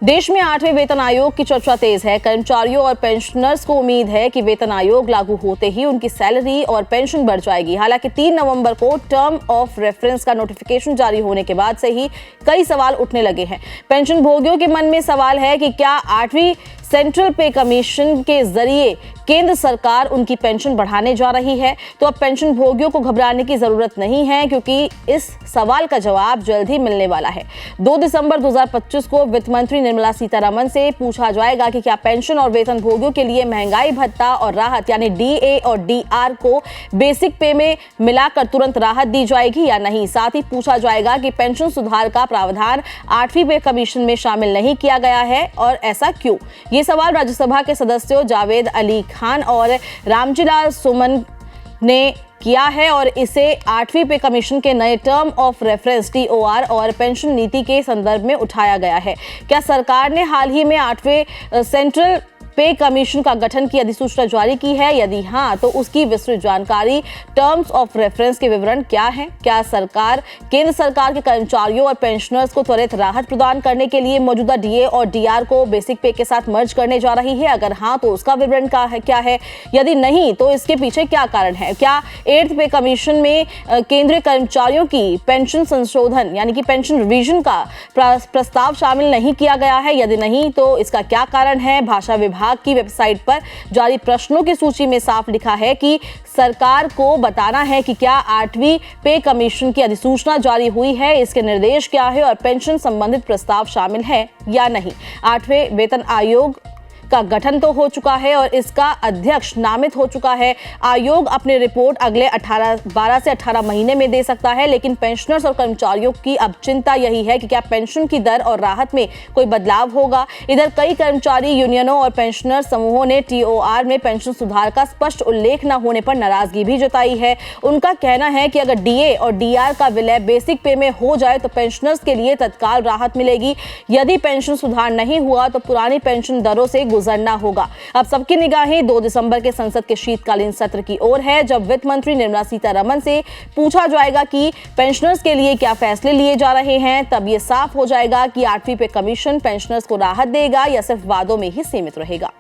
देश में 8वें वेतन आयोग की चर्चा तेज है। कर्मचारियों और पेंशनर्स को उम्मीद है कि वेतन आयोग लागू होते ही उनकी सैलरी और पेंशन बढ़ जाएगी। हालांकि 3 नवंबर को टर्म ऑफ रेफरेंस का नोटिफिकेशन जारी होने के बाद से ही कई सवाल उठने लगे हैं। पेंशन भोगियों के मन में सवाल है कि क्या 8वीं सेंट्रल पे कमीशन के जरिए केंद्र सरकार उनकी पेंशन बढ़ाने जा रही है। तो अब पेंशन भोगियों को घबराने की जरूरत नहीं है, क्योंकि इस सवाल का जवाब जल्द ही मिलने वाला है। 2 दिसंबर 2025 को वित्त मंत्री निर्मला सीतारमण से पूछा जाएगा कि क्या पेंशन और वेतन भोगियों के लिए महंगाई भत्ता और राहत यानी डीए और डीआर को बेसिक पे में मिलाकर तुरंत राहत दी जाएगी या नहीं। साथ ही पूछा जाएगा कि पेंशन सुधार का प्रावधान 8वीं पे कमीशन में शामिल नहीं किया गया है और ऐसा क्यों। ये सवाल राज्यसभा के सदस्यों जावेद अली खान और रामजीलाल सुमन ने किया है और इसे 8वीं पे कमीशन के नए टर्म ऑफ रेफरेंस टीओआर और पेंशन नीति के संदर्भ में उठाया गया है। क्या सरकार ने हाल ही में 8वें सेंट्रल पे कमीशन का गठन की अधिसूचना जारी की है? यदि हाँ, तो उसकी विस्तृत जानकारी, टर्म्स ऑफ रेफरेंस के विवरण क्या है? क्या सरकार केंद्र सरकार के कर्मचारियों और पेंशनर्स को त्वरित राहत प्रदान करने के लिए मौजूदा डीए और डीआर को बेसिक पे के साथ मर्ज करने जा रही है? अगर हाँ, तो उसका विवरण क्या है? यदि नहीं, तो इसके पीछे क्या कारण है? क्या 8th पे कमीशन में केंद्रीय कर्मचारियों की पेंशन संशोधन यानी कि पेंशन रिवीजन का प्रस्ताव शामिल नहीं किया गया है? यदि नहीं, तो इसका क्या कारण है? भाषा विभाग की वेबसाइट पर जारी प्रश्नों की सूची में साफ लिखा है कि सरकार को बताना है कि क्या 8वीं पे कमीशन की अधिसूचना जारी हुई है, इसके निर्देश क्या है और पेंशन संबंधित प्रस्ताव शामिल है या नहीं। 8वें वेतन आयोग का गठन तो हो चुका है और इसका अध्यक्ष नामित हो चुका है। आयोग अपनी रिपोर्ट अगले 12 से 18 महीने में दे सकता है, लेकिन पेंशनर्स और कर्मचारियों की अब चिंता यही है कि क्या पेंशन की दर और राहत में कोई बदलाव होगा। इधर कई कर्मचारी यूनियनों और पेंशनर समूहों ने टीओआर में पेंशन सुधार का स्पष्ट उल्लेख न होने पर नाराजगी भी जताई है। उनका कहना है कि अगर डीए और डीआर का विलय बेसिक पे में हो जाए तो पेंशनर्स के लिए तत्काल राहत मिलेगी। यदि पेंशन सुधार नहीं हुआ तो पुरानी पेंशन दरों से गुजरना होगा। अब सबकी निगाहें 2 दिसंबर के संसद के शीतकालीन सत्र की ओर है, जब वित्त मंत्री निर्मला सीतारमण से पूछा जाएगा कि पेंशनर्स के लिए क्या फैसले लिए जा रहे हैं। तब यह साफ हो जाएगा कि 8वीं पे कमीशन पेंशनर्स को राहत देगा या सिर्फ वादों में ही सीमित रहेगा।